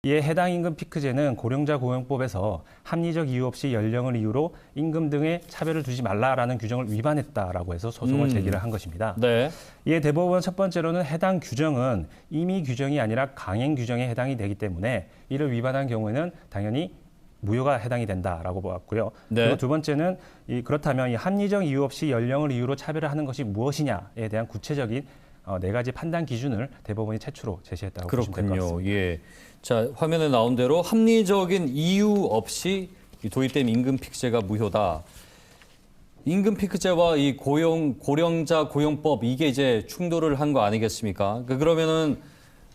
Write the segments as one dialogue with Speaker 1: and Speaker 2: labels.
Speaker 1: 이에 해당 임금 피크제는 고령자 고용법에서 합리적 이유 없이 연령을 이유로 임금 등의 차별을 두지 말라라는 규정을 위반했다라고 해서 소송을 제기를 한 것입니다.
Speaker 2: 네.
Speaker 1: 이에 대법원은 첫 번째로는 해당 규정은 임의 규정이 아니라 강행 규정에 해당이 되기 때문에 이를 위반한 경우에는 당연히 무효가 해당이 된다라고 보았고요.
Speaker 2: 네.
Speaker 1: 그리고 두 번째는 그렇다면 이 합리적 이유 없이 연령을 이유로 차별을 하는 것이 무엇이냐에 대한 구체적인 네 가지 판단 기준을 대법원이 최초로 제시했다고 보시면 될 것 같습니다.
Speaker 2: 그렇군요. 예. 자, 화면에 나온 대로 합리적인 이유 없이 도입된 임금 피크제가 무효다. 임금 피크제와 이 고령자 고용법 이게 이제 충돌을 한 거 아니겠습니까? 그러면은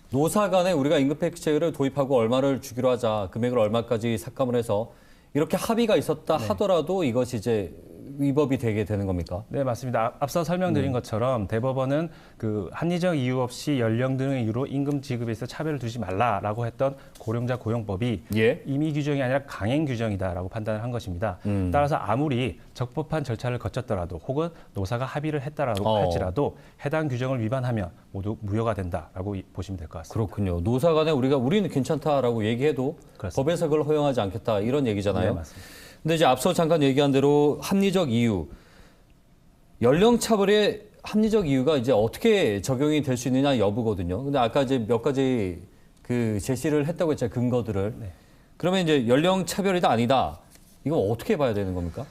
Speaker 2: 노사 간에 우리가 임금 피크제를 도입하고 얼마를 주기로 하자, 금액을 얼마까지 삭감을 해서 이렇게 합의가 있었다 하더라도 이것이 이제 위법이 되게 되는 겁니까?
Speaker 1: 네, 맞습니다. 앞서 설명드린 것처럼 대법원은 그 합리적 이유 없이 연령 등의 이유로 임금 지급에서 차별을 두지 말라라고 했던 고령자 고용법이
Speaker 2: 예.
Speaker 1: 임의 규정이 아니라 강행 규정이다라고 판단을 한 것입니다. 따라서 아무리 적법한 절차를 거쳤더라도 혹은 노사가 합의를 했다라고 할지라도 해당 규정을 위반하면 모두 무효가 된다라고 보시면 될 것 같습니다.
Speaker 2: 그렇군요. 노사 간에 우리는 괜찮다라고 얘기해도
Speaker 1: 그렇습니다.
Speaker 2: 법에서 그걸 허용하지 않겠다 이런 얘기잖아요.
Speaker 1: 네, 맞습니다.
Speaker 2: 근데 이제 앞서 잠깐 얘기한 대로 합리적 이유, 연령 차별의 합리적 이유가 이제 어떻게 적용이 될 수 있느냐 여부거든요. 근데 아까 이제 몇 가지 그 제시를 했다고 했잖아요. 근거들을.
Speaker 1: 네.
Speaker 2: 그러면 이제 연령 차별이다 아니다. 이건 어떻게 봐야 되는 겁니까?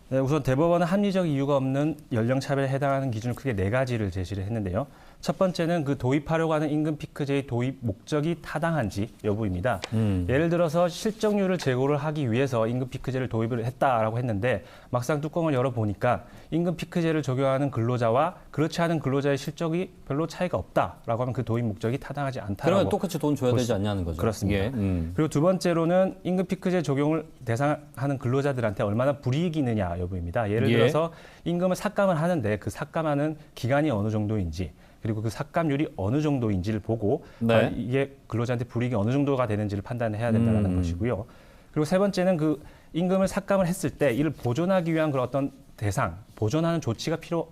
Speaker 1: 네, 우선 대법원은 합리적 이유가 없는 연령 차별에 해당하는 기준을 크게 네 가지를 제시를 했는데요. 첫 번째는 그 도입하려고 하는 임금 피크제의 도입 목적이 타당한지 여부입니다. 예를 들어서 실적률을 제고를 하기 위해서 임금 피크제를 도입을 했다라고 했는데 막상 뚜껑을 열어보니까 임금 피크제를 적용하는 근로자와 그렇지 않은 근로자의 실적이 별로 차이가 없다라고 하면 그 도입 목적이 타당하지 않다라고.
Speaker 2: 그러면 똑같이 돈 줘야 되지 않냐는 거죠.
Speaker 1: 그렇습니다.
Speaker 2: 예.
Speaker 1: 그리고 두 번째로는 임금 피크제 적용을 대상하는 근로자들한테 얼마나 불이익이 있느냐 여부입니다. 예를
Speaker 2: 예.
Speaker 1: 들어서 임금을 삭감을 하는데 그 삭감하는 기간이 어느 정도인지 그리고 그 삭감률이 어느 정도인지를 보고
Speaker 2: 네.
Speaker 1: 이게 근로자한테 불이익이 어느 정도가 되는지를 판단해야 된다는 것이고요. 그리고 세 번째는 그 임금을 삭감을 했을 때 이를 보존하기 위한 그런 어떤 대상, 보존하는 조치가 필요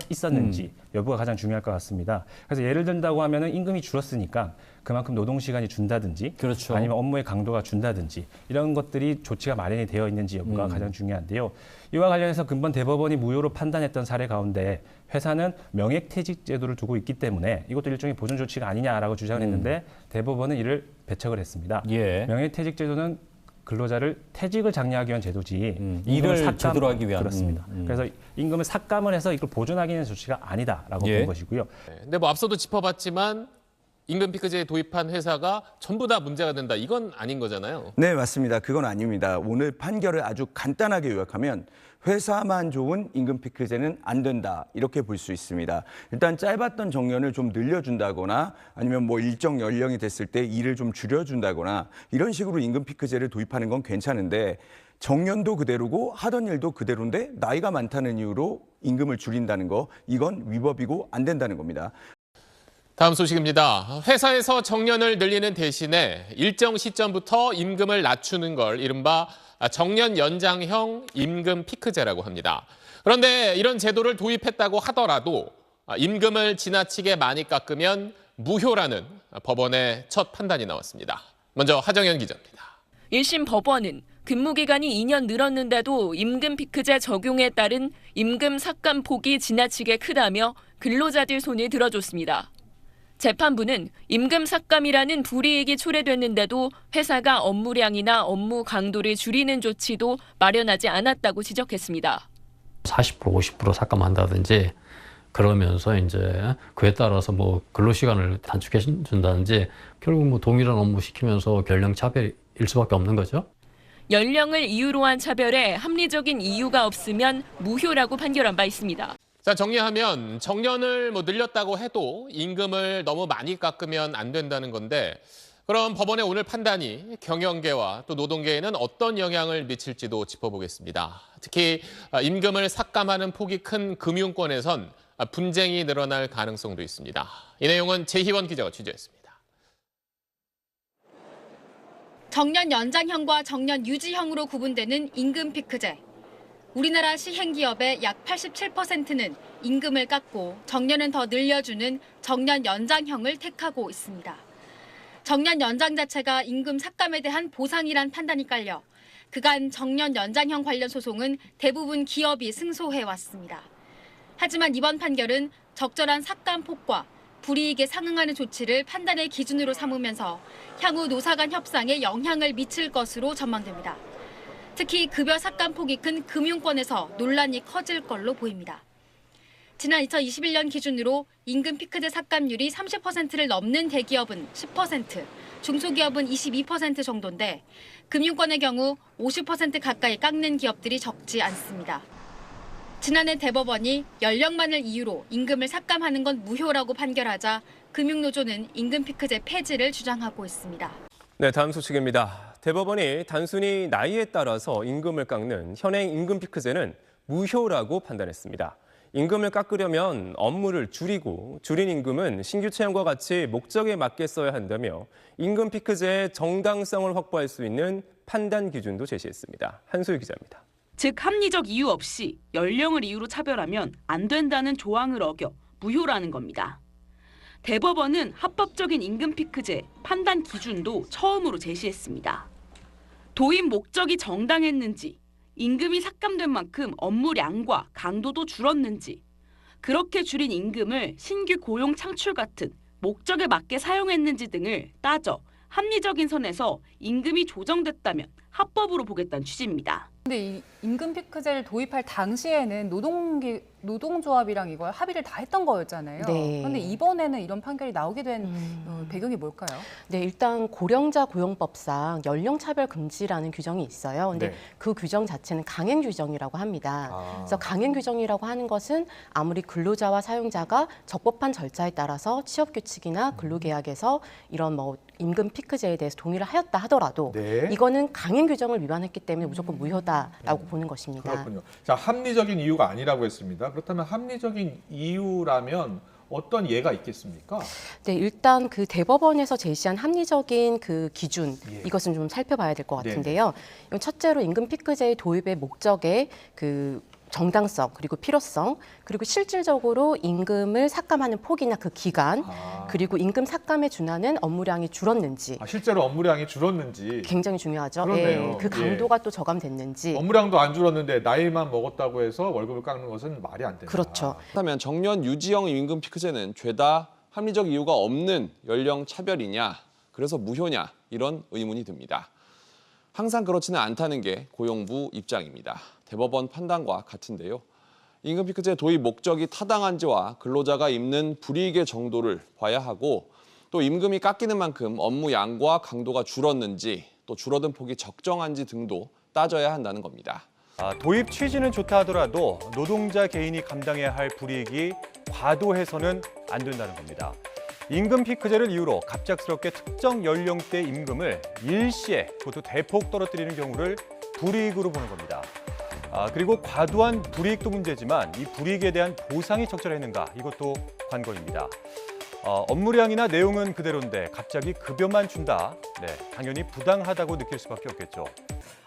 Speaker 1: 있었는지 여부가 가장 중요할 것 같습니다. 그래서 예를 든다고 하면은 임금이 줄었으니까 그만큼 노동 시간이 준다든지
Speaker 2: 그렇죠.
Speaker 1: 아니면 업무의 강도가 준다든지 이런 것들이 조치가 마련이 되어 있는지 여부가 가장 중요한데요. 이와 관련해서 근본 대법원이 무효로 판단했던 사례 가운데 회사는 명예퇴직 제도를 두고 있기 때문에 이것도 일종의 보존 조치가 아니냐라고 주장을 했는데 대법원은 이를 배척을 했습니다.
Speaker 2: 예.
Speaker 1: 명예퇴직 제도는 근로자를 퇴직을 장려하기 위한 제도지
Speaker 2: 일을 제대로 하기 위한.
Speaker 1: 그렇습니다. 그래서 임금을 삭감을 해서 이걸 보존하기 위한 조치가 아니다라고
Speaker 2: 예.
Speaker 1: 본 것이고요.
Speaker 3: 근데 뭐 앞서도 짚어봤지만 임금 피크제에 도입한 회사가 전부 다 문제가 된다. 이건 아닌 거잖아요.
Speaker 4: 네, 맞습니다. 그건 아닙니다. 오늘 판결을 아주 간단하게 요약하면 회사만 좋은 임금 피크제는 안 된다. 이렇게 볼 수 있습니다. 일단 짧았던 정년을 좀 늘려준다거나 아니면 뭐 일정 연령이 됐을 때 일을 좀 줄여준다거나 이런 식으로 임금 피크제를 도입하는 건 괜찮은데 정년도 그대로고 하던 일도 그대로인데 나이가 많다는 이유로 임금을 줄인다는 거 이건 위법이고 안 된다는 겁니다.
Speaker 3: 다음 소식입니다. 회사에서 정년을 늘리는 대신에 일정 시점부터 임금을 낮추는 걸 이른바 정년 연장형 임금 피크제라고 합니다. 그런데 이런 제도를 도입했다고 하더라도 임금을 지나치게 많이 깎으면 무효라는 법원의 첫 판단이 나왔습니다. 먼저 하정현 기자입니다.
Speaker 5: 1심 법원은 근무기간이 2년 늘었는데도 임금 피크제 적용에 따른 임금 삭감 폭이 지나치게 크다며 근로자들 손을 들어줬습니다. 재판부는 임금 삭감이라는 불이익이 초래됐는데도 회사가 업무량이나 업무 강도를 줄이는 조치도 마련하지 않았다고 지적했습니다.
Speaker 6: 40%, 50% 삭감한다든지 그러면서 이제 그에 따라서 뭐 근로시간을 단축해 준다든지 결국 뭐 동일한 업무 시키면서 연령 차별일 수밖에 없는 거죠.
Speaker 5: 연령을 이유로 한 차별에 합리적인 이유가 없으면 무효라고 판결한 바 있습니다.
Speaker 3: 자, 정리하면 정년을 늘렸다고 해도 임금을 너무 많이 깎으면 안 된다는 건데 그럼 법원의 오늘 판단이 경영계와 또 노동계에는 어떤 영향을 미칠지도 짚어보겠습니다. 특히 임금을 삭감하는 폭이 큰 금융권에선 분쟁이 늘어날 가능성도 있습니다. 이 내용은 재희원 기자가 취재했습니다.
Speaker 7: 정년 연장형과 정년 유지형으로 구분되는 임금 피크제. 우리나라 시행기업의 약 87%는 임금을 깎고 정년은 더 늘려주는 정년 연장형을 택하고 있습니다. 정년 연장 자체가 임금 삭감에 대한 보상이란 판단이 깔려 그간 정년 연장형 관련 소송은 대부분 기업이 승소해왔습니다. 하지만 이번 판결은 적절한 삭감 폭과 불이익에 상응하는 조치를 판단의 기준으로 삼으면서 향후 노사 간 협상에 영향을 미칠 것으로 전망됩니다. 특히 급여 삭감 폭이 큰 금융권에서 논란이 커질 걸로 보입니다. 지난 2021년 기준으로 임금 피크제 삭감률이 30%를 넘는 대기업은 10%, 중소기업은 22% 정도인데 금융권의 경우 50% 가까이 깎는 기업들이 적지 않습니다. 지난해 대법원이 연령만을 이유로 임금을 삭감하는 건 무효라고 판결하자 금융노조는 임금 피크제 폐지를 주장하고 있습니다.
Speaker 8: 네, 다음 소식입니다. 대법원이 단순히 나이에 따라서 임금을 깎는 현행 임금 피크제는 무효라고 판단했습니다. 임금을 깎으려면 업무를 줄이고 줄인 임금은 신규 채용과 같이 목적에 맞게 써야 한다며 임금 피크제의 정당성을 확보할 수 있는 판단 기준도 제시했습니다. 한소희 기자입니다.
Speaker 9: 즉 합리적 이유 없이 연령을 이유로 차별하면 안 된다는 조항을 어겨 무효라는 겁니다. 대법원은 합법적인 임금 피크제 판단 기준도 처음으로 제시했습니다. 도입 목적이 정당했는지, 임금이 삭감된 만큼 업무량과 강도도 줄었는지, 그렇게 줄인 임금을 신규 고용 창출 같은 목적에 맞게 사용했는지 등을 따져 합리적인 선에서 임금이 조정됐다면 합법으로 보겠다는 취지입니다.
Speaker 10: 근데 이 임금 피크제를 도입할 당시에는 노동조합이랑 이걸 합의를 다 했던 거였잖아요.
Speaker 11: 네.
Speaker 10: 그런데 이번에는 이런 판결이 나오게 된 배경이 뭘까요?
Speaker 11: 네, 일단 고령자 고용법상 연령차별 금지라는 규정이 있어요. 근데
Speaker 4: 네.
Speaker 11: 그 규정 자체는 강행 규정이라고 합니다. 그래서 강행 규정이라고 하는 것은 아무리 근로자와 사용자가 적법한 절차에 따라서 취업규칙이나 근로계약에서 이런 뭐 임금 피크제에 대해서 동의를 하였다 하더라도
Speaker 4: 네.
Speaker 11: 이거는 강행 규정을 위반했기 때문에 무조건 무효다라고 보는 것입니다.
Speaker 12: 그렇군요. 자, 합리적인 이유가 아니라고 했습니다. 그렇다면 합리적인 이유라면 어떤 예가 있겠습니까?
Speaker 11: 네, 일단 그 대법원에서 제시한 합리적인 그 기준 이것은 좀 살펴봐야 될 것 같은데요. 첫째로 임금 피크제의 도입의 목적의 그 정당성 그리고 필요성 그리고 실질적으로 임금을 삭감하는 폭이나 그 기간 그리고 임금 삭감에 준하는 업무량이 줄었는지
Speaker 12: 실제로 업무량이 줄었는지
Speaker 11: 굉장히 중요하죠.
Speaker 12: 그러네요.
Speaker 11: 그 강도가 또 저감됐는지
Speaker 12: 업무량도 안 줄었는데 나이만 먹었다고 해서 월급을 깎는 것은 말이 안 된다.
Speaker 11: 그렇죠.
Speaker 13: 그렇다면 정년 유지형 임금 피크제는 죄다 합리적 이유가 없는 연령 차별이냐, 그래서 무효냐 이런 의문이 듭니다. 항상 그렇지는 않다는 게 고용부 입장입니다. 대법원 판단과 같은데요. 임금 피크제 도입 목적이 타당한지와 근로자가 입는 불이익의 정도를 봐야 하고 또 임금이 깎이는 만큼 업무 양과 강도가 줄었는지 또 줄어든 폭이 적정한지 등도 따져야 한다는 겁니다.
Speaker 14: 도입 취지는 좋다 하더라도 노동자 개인이 감당해야 할 불이익이 과도해서는 안 된다는 겁니다. 임금 피크제를 이유로 갑작스럽게 특정 연령대 임금을 일시에 그것도 대폭 떨어뜨리는 경우를 불이익으로 보는 겁니다. 그리고 과도한 불이익도 문제지만 이 불이익에 대한 보상이 적절했는가 이것도 관건입니다. 업무량이나 내용은 그대로인데 갑자기 급여만 준다. 네, 당연히 부당하다고 느낄 수밖에 없겠죠.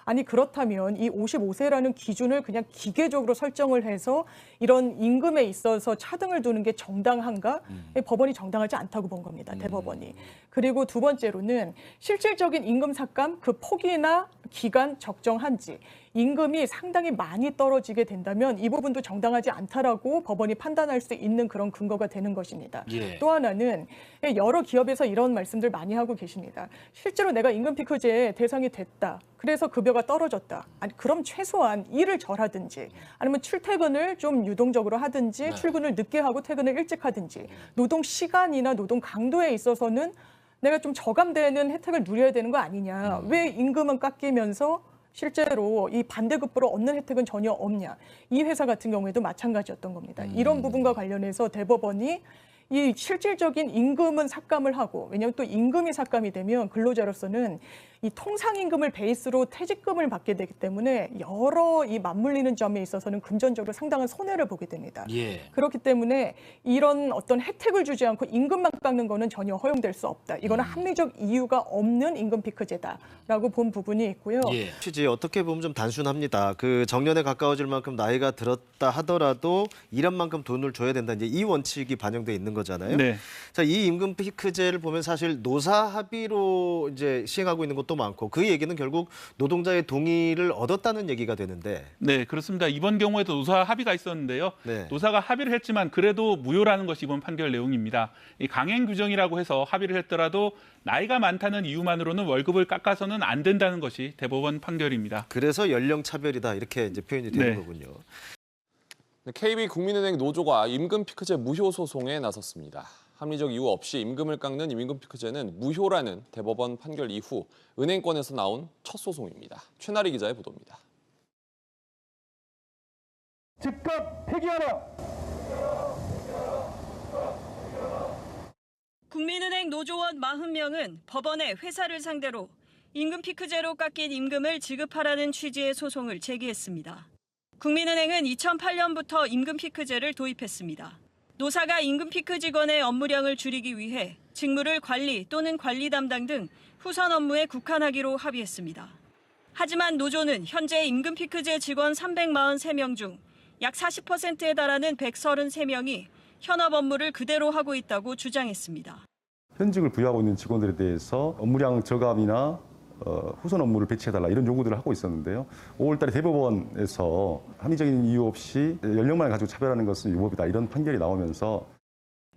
Speaker 15: 아니 그렇다면 이 55세라는 기준을 그냥 기계적으로 설정을 해서 이런 임금에 있어서 차등을 두는 게 정당한가? 법원이 정당하지 않다고 본 겁니다. 대법원이. 그리고 두 번째로는 실질적인 임금 삭감 그 폭이나 기간 적정한지 임금이 상당히 많이 떨어지게 된다면 이 부분도 정당하지 않다라고 법원이 판단할 수 있는 그런 근거가 되는 것입니다. 또 하나는 여러 기업에서 이런 말씀들 많이 하고 계십니다. 실제로 내가 임금 피크제의 대상이 됐다. 그래서 급여가 떨어졌다. 아니 그럼 최소한 일을 절하든지 아니면 출퇴근을 좀 유동적으로 하든지 출근을 늦게 하고 퇴근을 일찍 하든지 노동 시간이나 노동 강도에 있어서는 내가 좀 저감되는 혜택을 누려야 되는 거 아니냐. 왜 임금은 깎이면서 실제로 이 반대급부로 얻는 혜택은 전혀 없냐. 이 회사 같은 경우에도 마찬가지였던 겁니다. 이런 부분과 관련해서 대법원이 이 실질적인 임금은 삭감을 하고 왜냐하면 또 임금이 삭감이 되면 근로자로서는 이 통상임금을 베이스로 퇴직금을 받게 되기 때문에 여러 이 맞물리는 점에 있어서는 금전적으로 상당한 손해를 보게 됩니다.
Speaker 16: 예.
Speaker 15: 그렇기 때문에 이런 어떤 혜택을 주지 않고 임금만 깎는 거는 전혀 허용될 수 없다. 이거는 합리적 이유가 없는 임금 피크제다라고 본 부분이 있고요.
Speaker 16: 예.
Speaker 17: 취지 어떻게 보면 좀 단순합니다. 그 정년에 가까워질 만큼 나이가 들었다 하더라도 일한 만큼 돈을 줘야 된다. 이제 이 원칙이 반영돼 있는 거잖아요.
Speaker 18: 네.
Speaker 17: 자, 이 임금 피크제를 보면 사실 노사 합의로 이제 시행하고 있는 것도 많고 그 얘기는 결국 노동자의 동의를 얻었다는 얘기가 되는데.
Speaker 18: 네, 그렇습니다. 이번 경우에도 노사 합의가 있었는데요.
Speaker 17: 네.
Speaker 18: 노사가 합의를 했지만 그래도 무효라는 것이 이번 판결 내용입니다. 이 강행 규정이라고 해서 합의를 했더라도 나이가 많다는 이유만으로는 월급을 깎아서는 안 된다는 것이 대법원 판결입니다.
Speaker 17: 그래서 연령 차별이다 이렇게 이제 표현이 되는
Speaker 18: 네.
Speaker 17: 거군요.
Speaker 13: KB국민은행 노조가 임금 피크제 무효 소송에 나섰습니다. 합리적 이유 없이 임금을 깎는 임금 피크제는 무효라는 대법원 판결 이후 은행권에서 나온 첫 소송입니다. 최나리 기자의 보도입니다.
Speaker 19: 즉각 폐기하라.
Speaker 20: 국민은행 노조원 40명은 법원에 회사를 상대로 임금 피크제로 깎인 임금을 지급하라는 취지의 소송을 제기했습니다. 국민은행은 2008년부터 임금 피크제를 도입했습니다. 노사가 임금 피크 직원의 업무량을 줄이기 위해 직무를 관리 또는 관리 담당 등 후선 업무에 국한하기로 합의했습니다. 하지만 노조는 현재 임금 피크제 직원 343명 중 약 40%에 달하는 133명이 현업 업무를 그대로 하고 있다고 주장했습니다.
Speaker 21: 현직을 부여하고 있는 직원들에 대해서 업무량 저감이나 후선 업무를 배치해달라 이런 요구들을 하고 있었는데요. 5월 달에 대법원에서 합리적인 이유 없이 연령만을 가지고 차별하는 것은 유법이다 이런 판결이 나오면서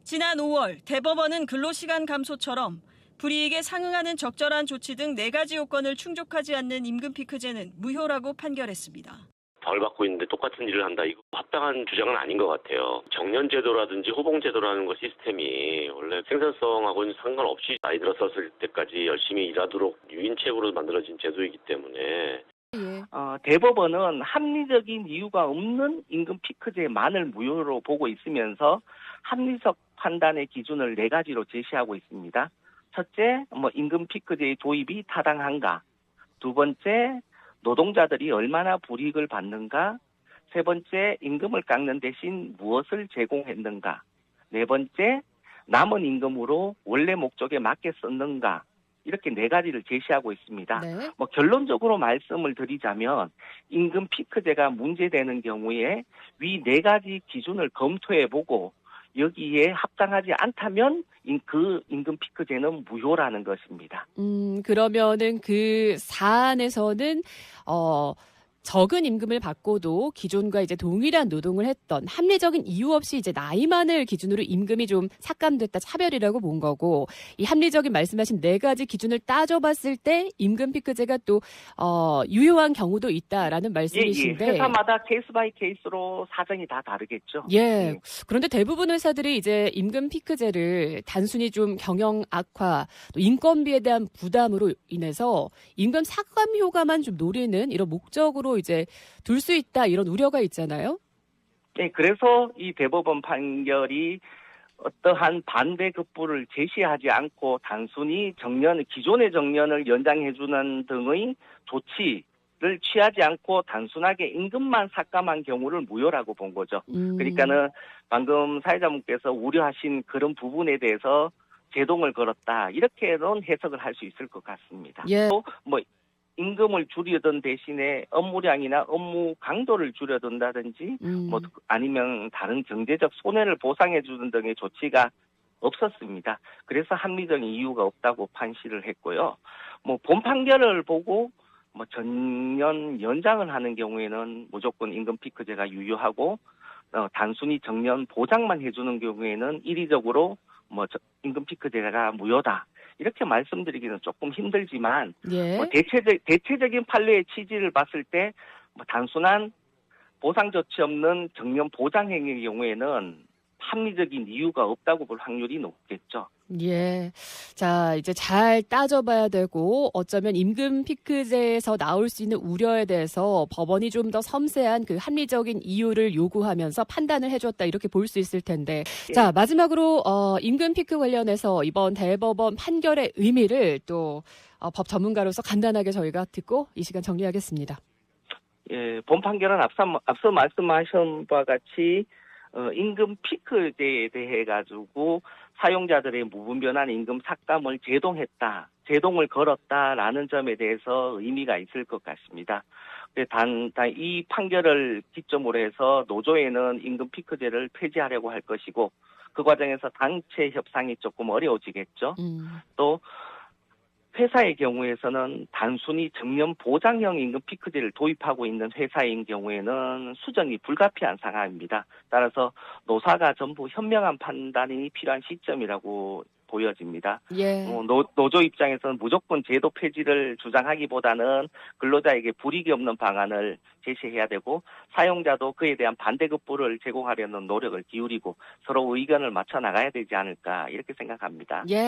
Speaker 20: 지난 5월 대법원은 근로시간 감소처럼 불이익에 상응하는 적절한 조치 등 4가지 요건을 충족하지 않는 임금 피크제는 무효라고 판결했습니다.
Speaker 22: 벌 받고 있는데 똑같은 일을 한다. 이거 합당한 주장은 아닌 것 같아요. 정년제도라든지 호봉제도라는 거 시스템이 원래 생산성하고는 상관없이 나이 들었을 때까지 열심히 일하도록 유인책으로 만들어진 제도이기 때문에
Speaker 23: 대법원은 합리적인 이유가 없는 임금 피크제만을 무효로 보고 있으면서 합리적 판단의 기준을 4가지로 제시하고 있습니다. 첫째, 임금 피크제의 도입이 타당한가? 두 번째, 노동자들이 얼마나 불이익을 받는가? 세 번째, 임금을 깎는 대신 무엇을 제공했는가? 네 번째, 남은 임금으로 원래 목적에 맞게 썼는가? 이렇게 4가지를 제시하고 있습니다.
Speaker 11: 네.
Speaker 23: 결론적으로 말씀을 드리자면 임금 피크제가 문제되는 경우에 위 4가지 기준을 검토해보고 여기에 합당하지 않다면 그 임금 피크제는 무효라는 것입니다.
Speaker 24: 그러면은 그 사안에서는 적은 임금을 받고도 기존과 이제 동일한 노동을 했던 합리적인 이유 없이 이제 나이만을 기준으로 임금이 좀 삭감됐다 차별이라고 본 거고 이 합리적인 말씀하신 4가지 기준을 따져봤을 때 임금 피크제가 또 유효한 경우도 있다라는 말씀이신데
Speaker 23: 예. 회사마다 케이스 바이 케이스로 사정이 다 다르겠죠.
Speaker 24: 예. 그런데 대부분 회사들이 이제 임금 피크제를 단순히 좀 경영 악화, 또 인건비에 대한 부담으로 인해서 임금 삭감 효과만 좀 노리는 이런 목적으로 이제 둘 수 있다 이런 우려가 있잖아요.
Speaker 23: 네, 그래서 이 대법원 판결이 어떠한 반대 급부를 제시하지 않고 단순히 기존의 정년을 연장해주는 등의 조치를 취하지 않고 단순하게 임금만 삭감한 경우를 무효라고 본 거죠. 그러니까는 방금 사회자분께서 우려하신 그런 부분에 대해서 제동을 걸었다 이렇게는 해석을 할 수 있을 것 같습니다.
Speaker 24: 예.
Speaker 23: 또 임금을 줄이던 대신에 업무량이나 업무 강도를 줄여둔다든지 아니면 다른 경제적 손해를 보상해 주는 등의 조치가 없었습니다. 그래서 합리적인 이유가 없다고 판시를 했고요. 본 판결을 보고 정년 연장을 하는 경우에는 무조건 임금 피크제가 유효하고 단순히 정년 보장만 해주는 경우에는 이리적으로 임금 피크제가 무효다. 이렇게 말씀드리기는 조금 힘들지만
Speaker 24: 예.
Speaker 23: 대체적인 판례의 취지를 봤을 때 단순한 보상 조치 없는 정년 보장 행위의 경우에는 합리적인 이유가 없다고 볼 확률이 높겠죠.
Speaker 24: 예. 자, 이제 잘 따져봐야 되고 어쩌면 임금 피크제에서 나올 수 있는 우려에 대해서 법원이 좀 더 섬세한 그 합리적인 이유를 요구하면서 판단을 해줬다 이렇게 볼 수 있을 텐데. 자, 마지막으로 임금 피크 관련해서 이번 대법원 판결의 의미를 또 법 전문가로서 간단하게 저희가 듣고 이 시간 정리하겠습니다.
Speaker 23: 예, 본 판결은 앞서 말씀하신 바와 같이 임금 피크제에 대해 가지고 사용자들의 무분별한 임금 삭감을 제동을 걸었다라는 점에 대해서 의미가 있을 것 같습니다. 단 이 판결을 기점으로 해서 노조에는 임금 피크제를 폐지하려고 할 것이고 그 과정에서 단체 협상이 조금 어려워지겠죠. 또 회사의 경우에서는 단순히 정년 보장형 임금 피크제를 도입하고 있는 회사인 경우에는 수정이 불가피한 상황입니다. 따라서 노사가 전부 현명한 판단이 필요한 시점이라고 보여집니다.
Speaker 24: 예.
Speaker 23: 노조 입장에서는 무조건 제도 폐지를 주장하기보다는 근로자에게 불이익이 없는 방안을 제시해야 되고 사용자도 그에 대한 반대급부를 제공하려는 노력을 기울이고 서로 의견을 맞춰 나가야 되지 않을까 이렇게 생각합니다.
Speaker 24: 예.